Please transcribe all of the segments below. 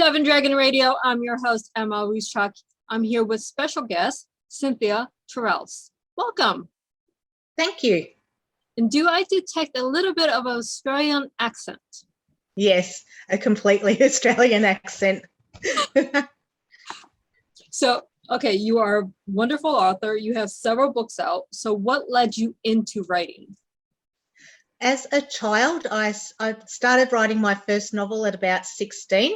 Eleven Dragon Radio. I'm your host, M.L.Ruscsak. I'm here with special guest, Cynthia Terelst. Welcome. Thank you. And do I detect a little bit of an Australian accent? Yes, a completely Australian accent. So, okay, you are a wonderful author. You have several books out. So what led you into writing? As a child, I started writing my first novel at about 16,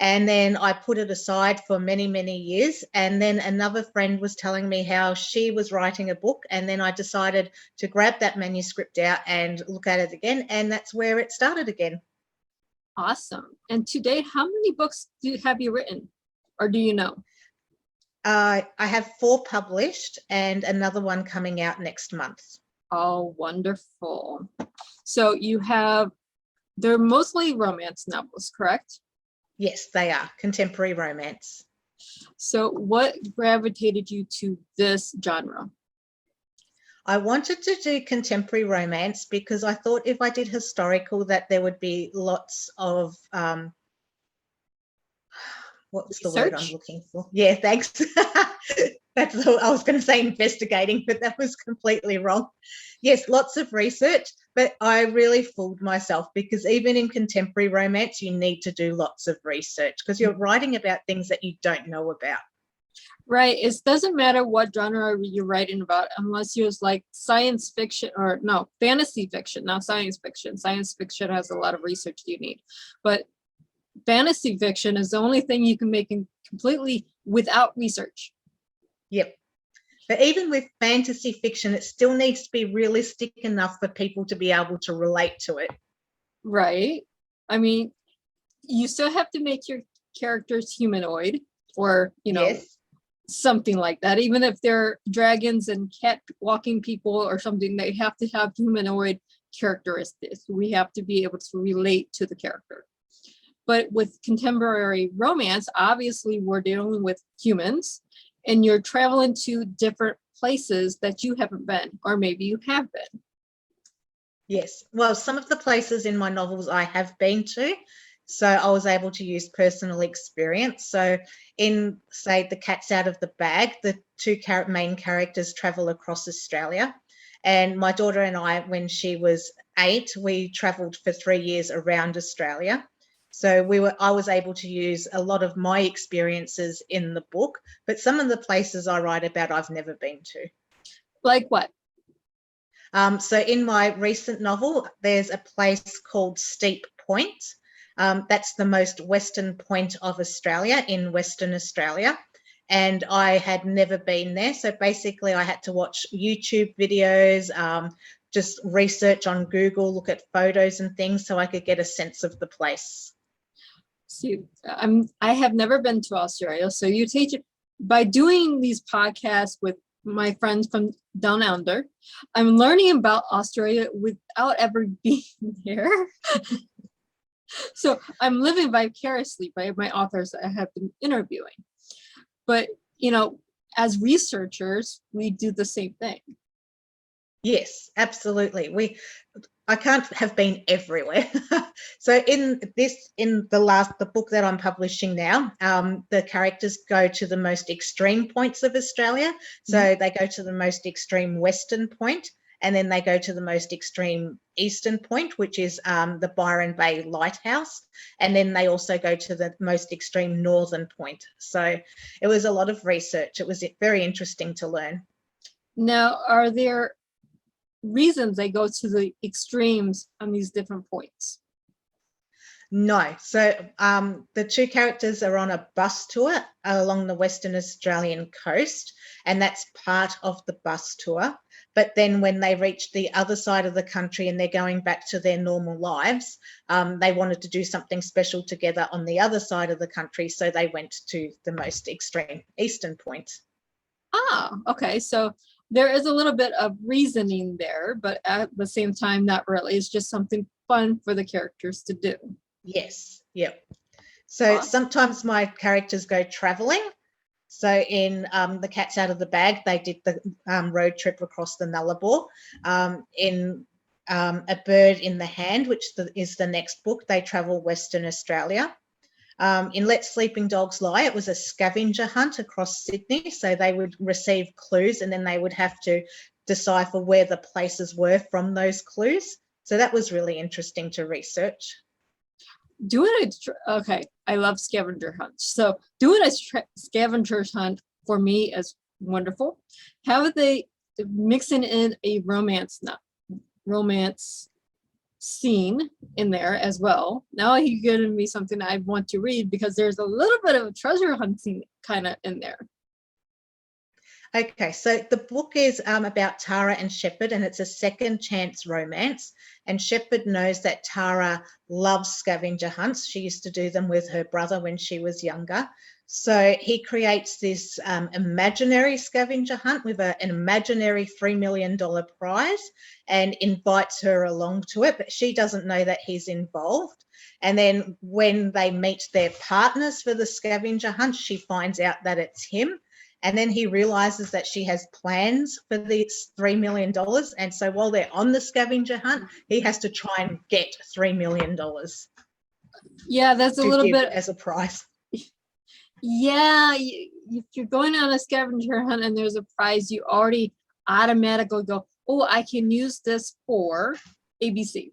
and then I put it aside for many, many years. And then another friend was telling me how she was writing a book, and then I decided to grab that manuscript out and look at it again, and that's where it started again. Awesome. And to date, how many books have you written, or do you know? I have 4 published and another one coming out next month. Oh, wonderful. So they're mostly romance novels, correct? Yes, they are contemporary romance. So what gravitated you to this genre? I wanted to do contemporary romance because I thought if I did historical that there would be lots of what's the word I'm looking for? Yeah, thanks. That's all I was going to say, investigating, but that was completely wrong. Yes, lots of research, but I really fooled myself because even in contemporary romance, you need to do lots of research because you're writing about things that you don't know about. Right. It doesn't matter what genre you're writing about unless you're like science fiction or no, fantasy fiction, not science fiction. Science fiction has a lot of research you need, but fantasy fiction is the only thing you can make completely without research. Yep. But even with fantasy fiction, it still needs to be realistic enough for people to be able to relate to it. Right. I mean, you still have to make your characters humanoid or, Yes. Something like that. Even if they're dragons and cat walking people or something, they have to have humanoid characteristics. We have to be able to relate to the character. But with contemporary romance, obviously we're dealing with humans and you're traveling to different places that you haven't been, or maybe you have been. Yes. Well, some of the places in my novels I have been to, so I was able to use personal experience. So in, say, The Cat's Out of the Bag, the 2 main characters travel across Australia. And my daughter and I, when she was 8, we travelled for 3 years around Australia. So I was able to use a lot of my experiences in the book, but some of the places I write about I've never been to. Like what? So in my recent novel, there's a place called Steep Point. That's the most western point of Australia in Western Australia. And I had never been there. So basically I had to watch YouTube videos, just research on Google, look at photos and things so I could get a sense of the place. See, I have never been to Australia. So you teach it by doing these podcasts with my friends from down under. I'm learning about Australia without ever being there. So I'm living vicariously by my authors that I have been interviewing. But, as researchers, we do the same thing. Yes, absolutely. I can't have been everywhere. So in the book that I'm publishing now, the characters go to the most extreme points of Australia. So they go to the most extreme western point, and then they go to the most extreme eastern point, which is the Byron Bay Lighthouse. And then they also go to the most extreme northern point. So it was a lot of research. It was very interesting to learn. Now, are there reasons they go to the extremes on these different points? No. So the 2 characters are on a bus tour along the Western Australian coast, and that's part of the bus tour. But then when they reach the other side of the country and they're going back to their normal lives, they wanted to do something special together on the other side of the country. So they went to the most extreme eastern point. Ah, okay. So there is a little bit of reasoning there, but at the same time, not really. It's just something fun for the characters to do. Yes. Yep. So Awesome. Sometimes my characters go traveling. So in The Cat's Out of the Bag, they did the road trip across the Nullarbor. In A Bird in the Hand, which is the next book, they travel Western Australia. In Let Sleeping Dogs Lie, it was a scavenger hunt across Sydney. So they would receive clues and then they would have to decipher where the places were from those clues. So that was really interesting to research. Okay, I love scavenger hunts. So doing a scavenger hunt for me is wonderful. How are they mixing in a romance scene in there as well? Now you're giving me something I want to read because there's a little bit of a treasure hunting kind of in there. Okay, so the book is about Tara and Shepherd, and it's a second chance romance. And Shepherd knows that Tara loves scavenger hunts. She used to do them with her brother when she was younger. So he creates this imaginary scavenger hunt with an imaginary $3 million prize and invites her along to it, but she doesn't know that he's involved. And then when they meet their partners for the scavenger hunt, she finds out that it's him. And then he realizes that she has plans for this $3 million. And so while they're on the scavenger hunt, he has to try and get $3 million. Yeah, that's a little bit as a prize. Yeah, if you're going on a scavenger hunt and there's a prize, you already automatically go, oh, I can use this for ABC.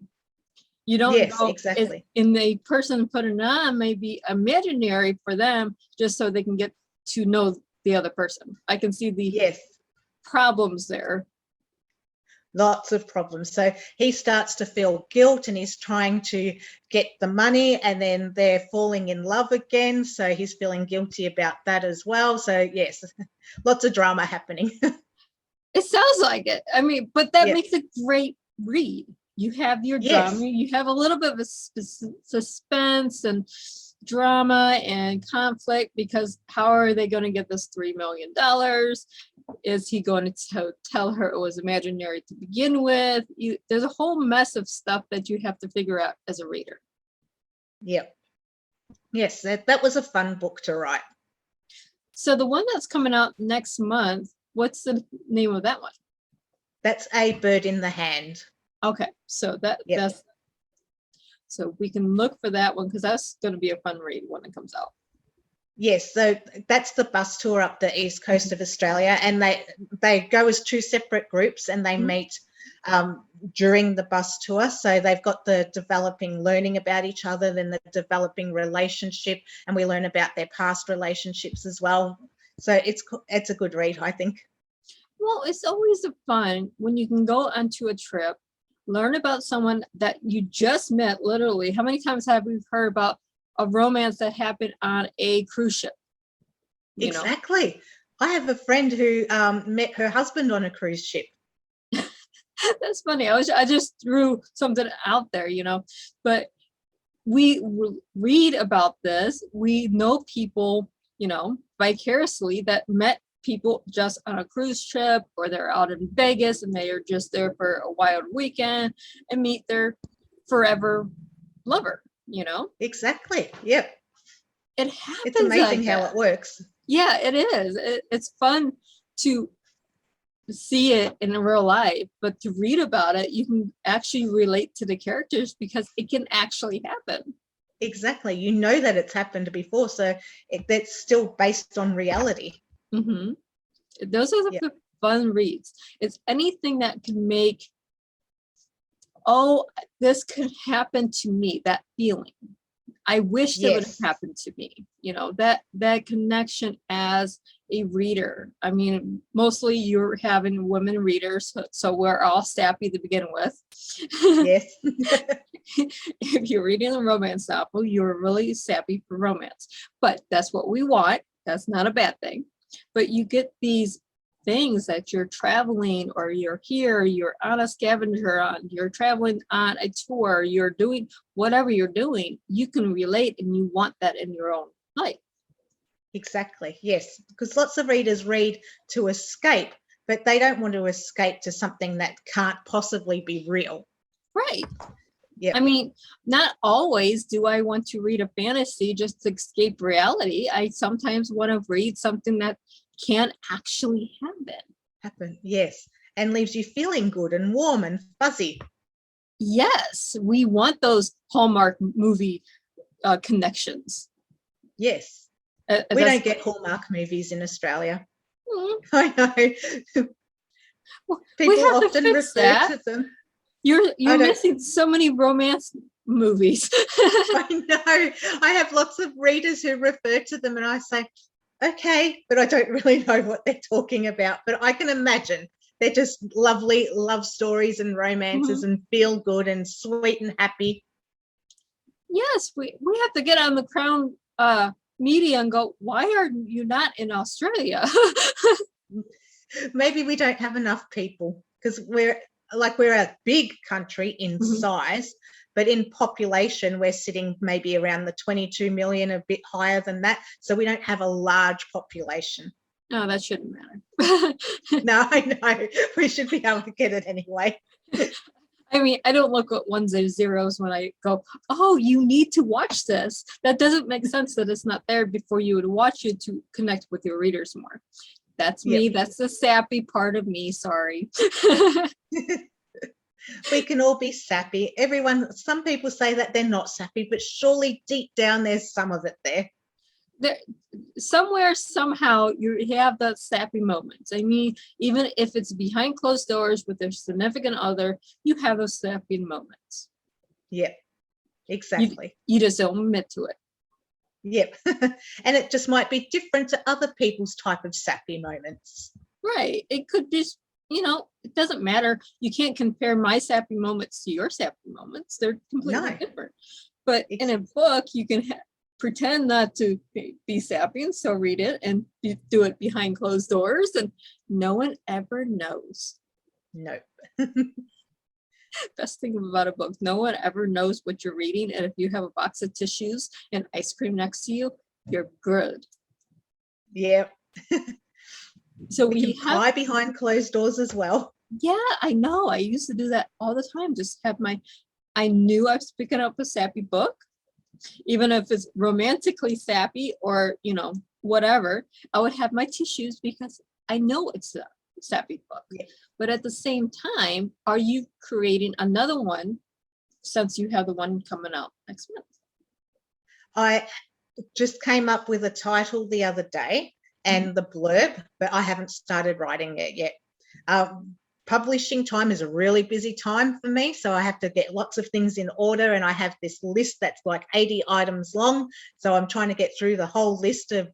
You don't go, exactly. And the person putting it on may be imaginary for them just so they can get to know the other person. I can see the problems there. Lots of problems. So he starts to feel guilt and he's trying to get the money, and then they're falling in love again. So he's feeling guilty about that as well. So yes, lots of drama happening. It sounds like it. I mean, but that makes a great read. You have your drama, you have a little bit of a suspense and drama and conflict, because how are they going to get this $3 million? Is he going to tell her it was imaginary to begin with? There's a whole mess of stuff that you have to figure out as a reader. Yep. Yes, that was a fun book to write. So the one that's coming out next month, what's the name of that one? That's A Bird in the Hand. Okay, so that's so we can look for that one, because that's going to be a fun read when it comes out. Yes, so that's the bus tour up the east coast of Australia, and they go as two separate groups, and they meet during the bus tour. So they've got the learning about each other, then the developing relationship, and we learn about their past relationships as well. So it's a good read, I think. Well, it's always fun when you can go onto a trip, learn about someone that you just met. Literally, how many times have we heard about a romance that happened on a cruise ship? Exactly. I have a friend who met her husband on a cruise ship. That's funny. I just threw something out there, but we read about this. We know people, vicariously, that met people just on a cruise trip, or they're out in Vegas and they are just there for a wild weekend and meet their forever lover, Exactly. Yep. It happens. It's amazing how it works. Yeah, it is. It's fun to see it in real life, but to read about it, you can actually relate to the characters because it can actually happen. Exactly. You know that it's happened before, so that's still based on reality. Mm-hmm. Those are the fun reads. It's anything that can make, oh, this could happen to me, that feeling. I wish that would have happened to me. That connection as a reader. I mean, mostly you're having women readers, so we're all sappy to begin with. Yes. If you're reading a romance novel, you're really sappy for romance. But that's what we want. That's not a bad thing. But you get these things that you're traveling, or you're here, you're on a scavenger hunt, you're traveling on a tour, you're doing whatever you're doing, you can relate and you want that in your own life. Exactly. Yes, because lots of readers read to escape, but they don't want to escape to something that can't possibly be real. Right. Yeah. I mean, not always do I want to read a fantasy just to escape reality. I sometimes want to read something that can actually happen. Yes, and leaves you feeling good and warm and fuzzy. Yes, we want those Hallmark movie connections. Yes. We don't get Hallmark movies in Australia. Mm, I know. we People have to often fix refer that. to them. You're I don't missing so many romance movies. I know. I have lots of readers who refer to them and I say, okay, but I don't really know what they're talking about. But I can imagine they're just lovely love stories and romances and feel good and sweet and happy. Yes, we have to get on the Crown media and go, why are you not in Australia? Maybe we don't have enough people because we're a big country in size, but in population, we're sitting maybe around the 22 million, a bit higher than that. So we don't have a large population. No, that shouldn't matter. No, I know. We should be able to get it anyway. I mean, I don't look at ones and zeros when I go, oh, you need to watch this. That doesn't make sense that it's not there before you would watch it to connect with your readers more. That's me. Yep. That's the sappy part of me. Sorry. We can all be sappy. Some people say that they're not sappy, but surely deep down there's some of it there. Somewhere, somehow, you have the sappy moments. I mean, even if it's behind closed doors with their significant other, you have those sappy moments. Yep, exactly. You just don't admit to it. Yep. And it just might be different to other people's type of sappy moments. Right. It could just, it doesn't matter. You can't compare my sappy moments to your sappy moments. They're completely different. But in a book, you can pretend not to be sappy and still read it and do it behind closed doors, and no one ever knows. Nope. Best thing about a book, no one ever knows what you're reading, and if you have a box of tissues and ice cream next to you, you're good. Yep. So we can cry behind closed doors as well. Yeah, I know. I used to do that all the time. Just have I knew I was picking up a sappy book, even if it's romantically sappy or, whatever. I would have my tissues because I know it's a sappy book. Yeah. But at the same time, are you creating another one since you have the one coming out next month? I just came up with a title the other day and the blurb, but I haven't started writing it yet. Publishing time is a really busy time for me, so I have to get lots of things in order, and I have this list that's like 80 items long, so I'm trying to get through the whole list of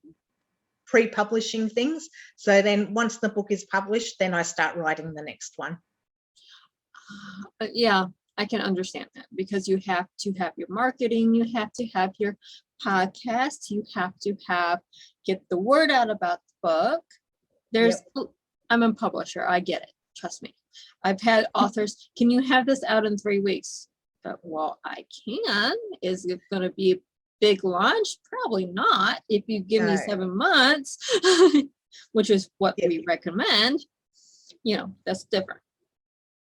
pre-publishing things. So then once the book is published, then I start writing the next one. Yeah, I can understand that, because you have to have your marketing, you have to have your podcast, you have to get the word out about the book. I'm a publisher, I get it. Trust me. I've had authors, can you have this out in 3 weeks? But, well, I can. Is it going to be a big launch? Probably not. If you give me 7 months, which is what we recommend, that's different.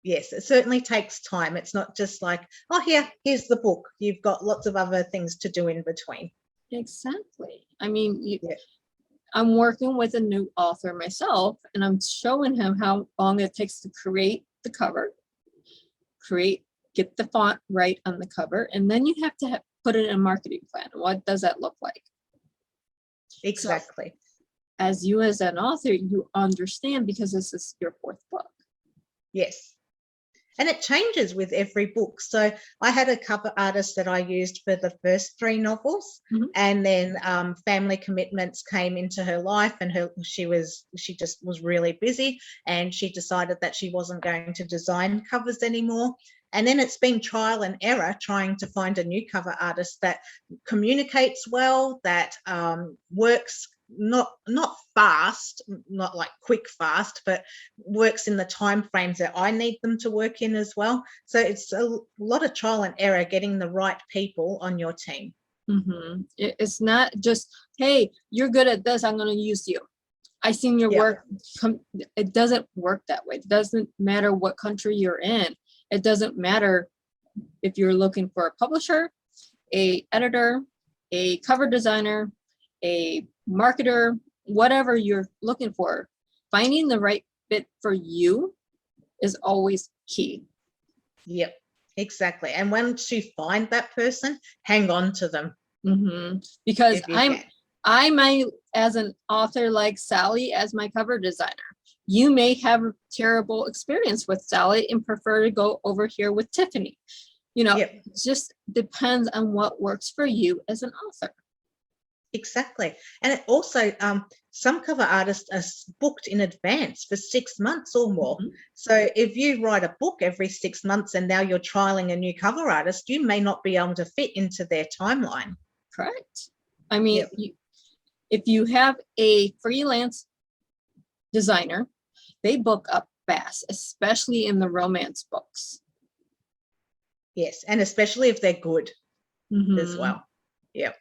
Yes, it certainly takes time. It's not just like, oh, here's the book. You've got lots of other things to do in between. Exactly. I mean, I'm working with a new author myself, and I'm showing him how long it takes to create the cover, get the font right on the cover, and then you have to put it in a marketing plan. What does that look like? Exactly. So, as an author, you understand, because this is your 4th book. Yes. And it changes with every book. So I had a cover artist that I used for the first 3 novels, and then family commitments came into her life, and she just was really busy, and she decided that she wasn't going to design covers anymore. And then it's been trial and error trying to find a new cover artist that communicates well, that works not fast, not like quick fast, but works in the time frames that I need them to work in as well. So it's a lot of trial and error getting the right people on your team. It's not just, hey, you're good at this, I'm going to use you. I seen your work. It doesn't work that way. It doesn't matter what country you're in. It doesn't matter if you're looking for a publisher, a editor, a cover designer, a marketer, whatever you're looking for. Finding the right fit for you is always key. Yep, exactly. And once you find that person, hang on to them. Because if you can. I might, as an author like Sally, as my cover designer, you may have a terrible experience with Sally and prefer to go over here with Tiffany. Yep. It just depends on what works for you as an author. Exactly. And it also, some cover artists are booked in advance for 6 months or more. So if you write a book every 6 months and now you're trialing a new cover artist, you may not be able to fit into their timeline. Correct. I mean, if you have a freelance designer, they book up fast, especially in the romance books. Yes, and especially if they're good as well. Yeah.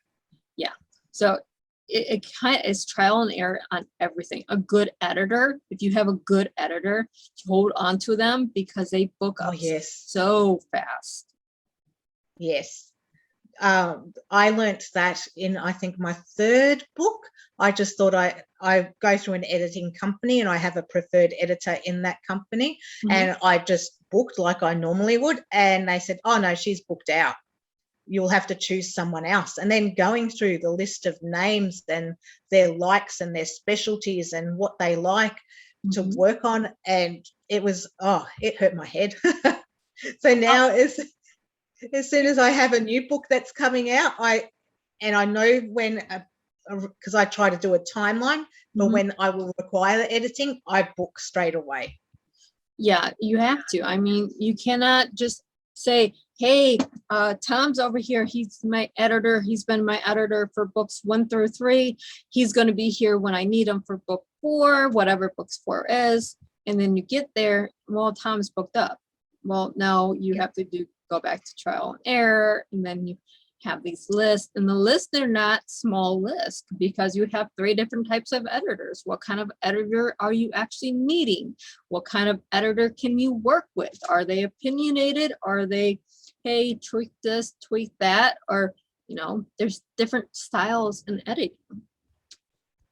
So it kind of is trial and error on everything. A good editor, if you have a good editor, hold on to them because they book up so fast. Yes. I learnt that in, I think, my 3rd book. I just thought I go through an editing company and I have a preferred editor in that company, and I just booked like I normally would, and they said, oh no, she's booked out, you'll have to choose someone else. And then going through the list of names and their likes and their specialties and what they like to work on, and it was, it hurt my head. So now as soon as I have a new book that's coming out, I know when, because I try to do a timeline, but when I will require the editing, I book straight away. Yeah, you have to. I mean, you cannot just say, hey, Tom's over here. He's my editor. He's been my editor for books 1 through 3. He's going to be here when I need him for book 4, whatever books 4 is. And then you get there, well, Tom's booked up. Well, now you have to go back to trial and error, and then you have these lists, and the lists are not small lists because you have 3 different types of editors. What kind of editor are you actually needing? What kind of editor can you work with? Are they opinionated? Are they, hey, tweak this, tweak that? Or, there's different styles in editing.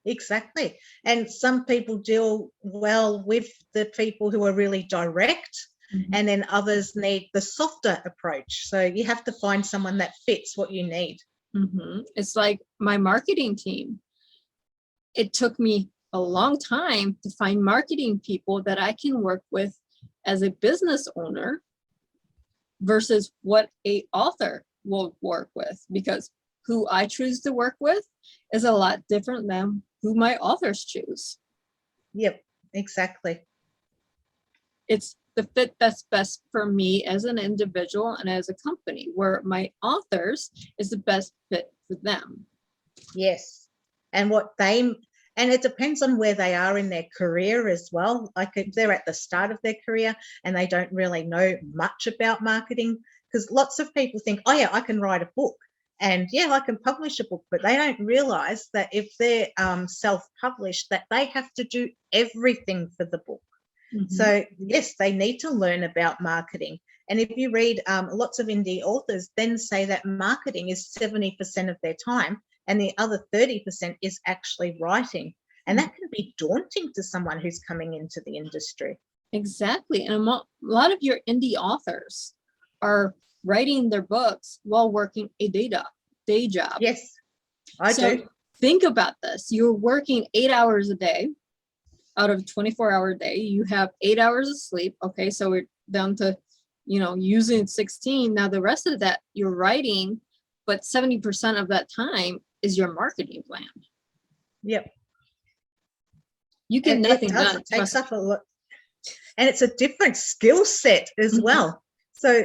Exactly. And some people deal well with the people who are really direct, and then others need the softer approach. So you have to find someone that fits what you need. It's like my marketing team. It took me a long time to find marketing people that I can work with as a business owner versus what a author will work with, because who I choose to work with is a lot different than who my authors choose. Yep, exactly. It's the fit that's best for me as an individual and as a company, where my authors is the best fit for them. Yes. And it depends on where they are in their career as well. Like if they're at the start of their career and they don't really know much about marketing, because lots of people think, oh yeah, I can write a book, and yeah, I can publish a book, but they don't realize that if they're self-published, that they have to do everything for the book. So yes, they need to learn about marketing. And if you read lots of indie authors then say that marketing is 70% of their time, and the other 30% is actually writing. And that can be daunting to someone who's coming into the industry. Exactly. And a lot of your indie authors are writing their books while working a day job. Yes, I do. Think about this. You're working 8 hours a day out of a 24-hour day. You have 8 hours of sleep. Okay, so we're down to, using 16. Now the rest of that you're writing, but 70% of that time is your marketing plan. Yep. You get nothing done. It takes up a lot. And it's a different skill set as well. So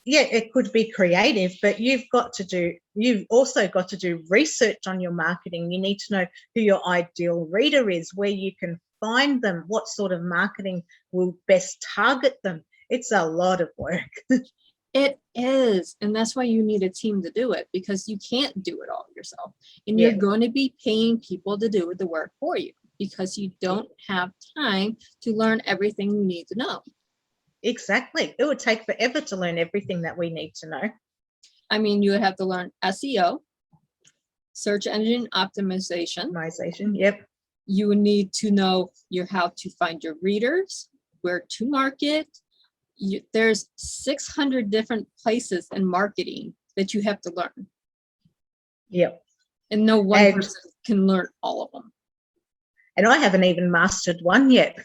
yeah, it could be creative, but you've also got to do research on your marketing. You need to know who your ideal reader is, where you can find them, what sort of marketing will best target them. It's a lot of work. It is. And that's why you need a team to do it, because you can't do it all yourself. And you're going to be paying people to do the work for you, because you don't have time to learn everything you need to know. Exactly. It would take forever to learn everything that we need to know. I mean, you would have to learn SEO, search engine optimization. Yep. You would need to know how to find your readers, where to market. There's 600 different places in marketing that you have to learn. Yep. And no one And- person can learn all of them. And I haven't even mastered one yet.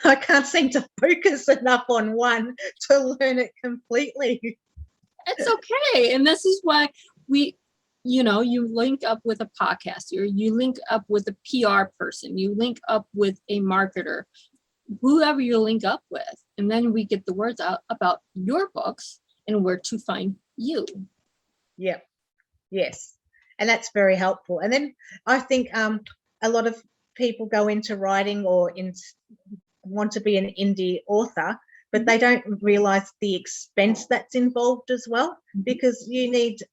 I can't seem to focus enough on one to learn it completely. It's okay. And this is why you link up with a podcaster, you link up with a PR person, you link up with a marketer, whoever you link up with. And then we get the words out about your books and where to find you. Yep. Yes. And that's very helpful. And then I think a lot of people go into writing or want to be an indie author, but they don't realize the expense that's involved as well, because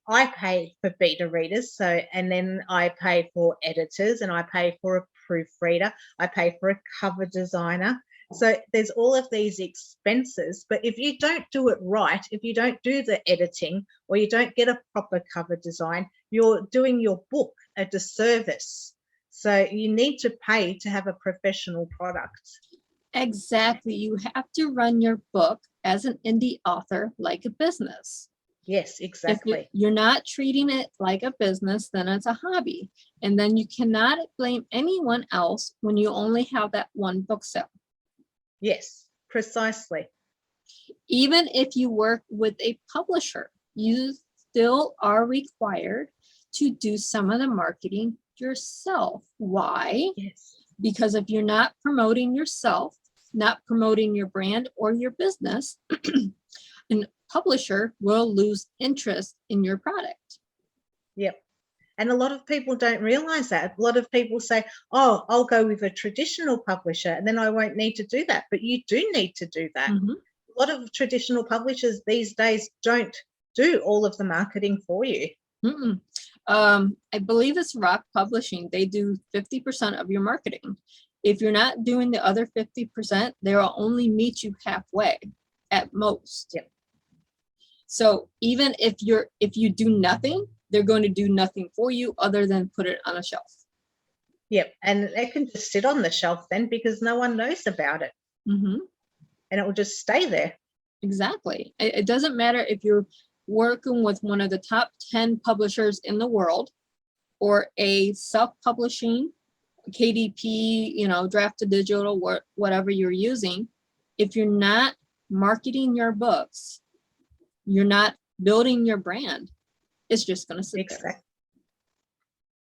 I pay for beta readers, and then I pay for editors, and I pay for a proofreader, I pay for a cover designer. So there's all of these expenses, but if you don't do it right, if you don't do the editing or you don't get a proper cover design, you're doing your book a disservice. So you need to pay to have a professional product. Exactly. You have to run your book as an indie author like a business. Yes, exactly. If you're not treating it like a business, then it's a hobby. And then you cannot blame anyone else when you only have that one book sale. Yes, precisely. Even if you work with a publisher, you still are required to do some of the marketing yourself. Why? Yes. Because if you're not promoting yourself, not promoting your brand or your business, an publisher will lose interest in your product. Yep. And a lot of people don't realize that. A lot of people say, oh, I'll go with a traditional publisher and then I won't need to do that. But you do need to do that. Mm-hmm. A lot of traditional publishers these days don't do all of the marketing for you. I believe it's Rock Publishing. They do 50% of your marketing. If you're not doing the other 50%, they will only meet you halfway at most. Yep. So even if you do nothing, they're going to do nothing for you other than put it on a shelf. Yep. And it can just sit on the shelf then because no one knows about it. Mm-hmm. And it will just stay there. Exactly. It doesn't matter if you're working with one of the top 10 publishers in the world or a self-publishing KDP, draft to digital, whatever you're using. If you're not marketing your books, you're not building your brand, it's just going to sit there.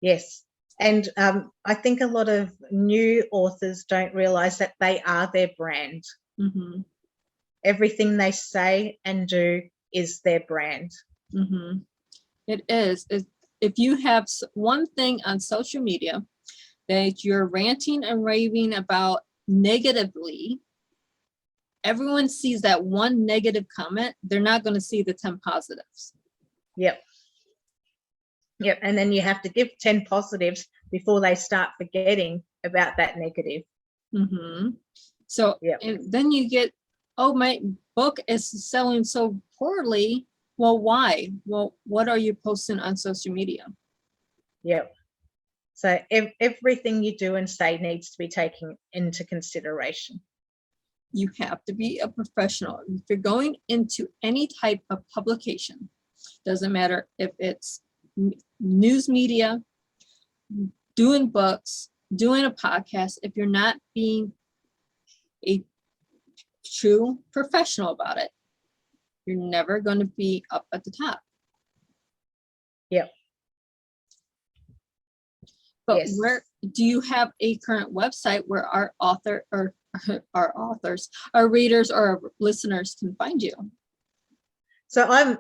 Yes. And I think a lot of new authors don't realize that they are their brand. Mm-hmm. Everything they say and do is their brand. Mm-hmm. It is. If you have one thing on social media that you're ranting and raving about negatively, everyone sees that one negative comment. They're not going to see the 10 positives. Yep. Yep. And then you have to give 10 positives before they start forgetting about that negative. Mm-hmm. So and then you get, oh, my book is selling so poorly. Well, why? Well, what are you posting on social media? Yep. So everything you do and say needs to be taken into consideration. You have to be a professional. If you're going into any type of publication, doesn't matter if it's news media, doing books, doing a podcast, if you're not being a true professional about it, you're never going to be up at the top. Yep. But yes. Where do you have a current website where our readers or our listeners can find you? So I'm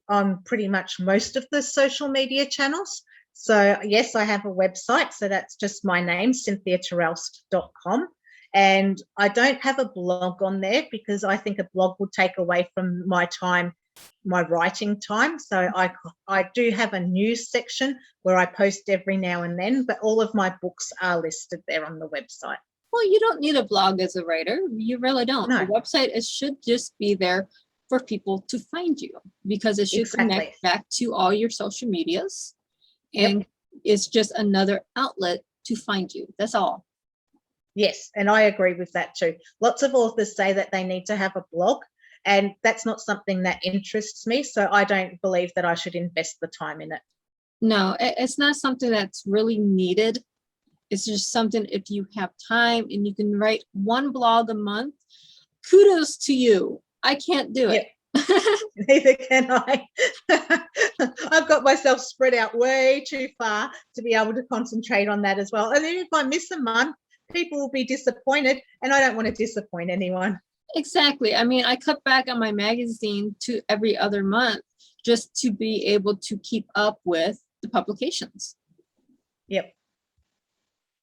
on pretty much most of the social media channels. So yes, I have a website. So that's just my name, cynthiaterelst.com. And I don't have a blog on there because I think a blog will take away from my time, my writing time. So I do have a news section where I post every now and then, but all of my books are listed there on the website. Well, you don't need a blog as a writer. You really don't. No. A website should just be there for people to find you because it should connect back to all your social medias. And it's just another outlet to find you. That's all. Yes, and I agree with that too. Lots of authors say that they need to have a blog, and that's not something that interests me. So I don't believe that I should invest the time in it. No, it's not something that's really needed. It's just something if you have time and you can write one blog a month, kudos to you. I can't do it. Neither can I. I've got myself spread out way too far to be able to concentrate on that as well. And then if I miss a month, people will be disappointed, and I don't want to disappoint anyone. Exactly. I mean, I cut back on my magazine to every other month just to be able to keep up with the publications. Yep.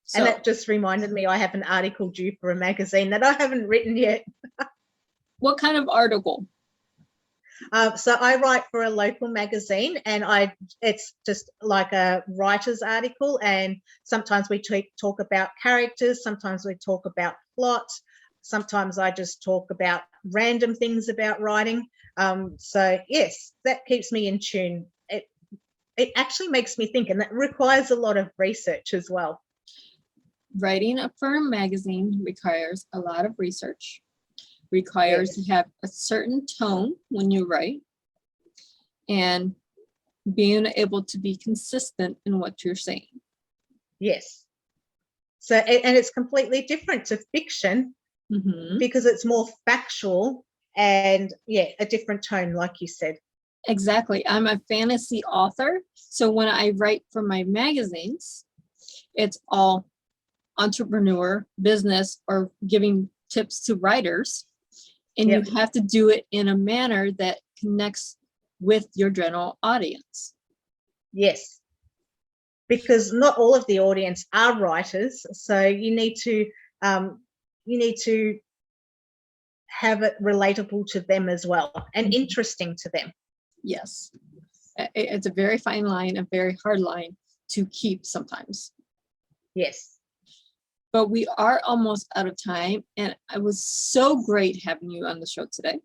So, And that just reminded me I have an article due for a magazine that I haven't written yet. what kind of article? So I write for a local magazine, and it's just like a writer's article, and sometimes we talk about characters, sometimes we talk about plot, sometimes I just talk about random things about writing. So yes, that keeps me in tune. It actually makes me think, and that requires a lot of research as well. Writing for a magazine requires a lot of research, requires Yes. you have a certain tone when you write, and being able to be consistent in what you're saying. Yes. So, and it's completely different to fiction because it's more factual and a different tone, like you said. Exactly. I'm a fantasy author. So when I write for my magazines, it's all entrepreneur, business, or giving tips to writers. And you have to do it in a manner that connects with your general audience. Yes. Because not all of the audience are writers. So you need to have it relatable to them as well and interesting to them. Yes. It's a very fine line, a very hard line to keep sometimes. Yes. But we are almost out of time, and it was so great having you on the show today.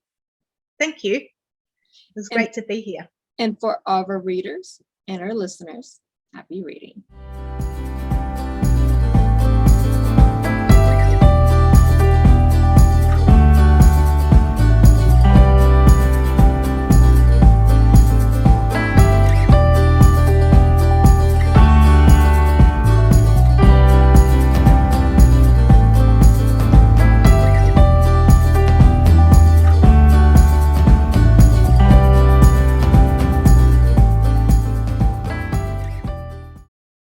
Thank you. It was great to be here. And for all of our readers and our listeners, happy reading.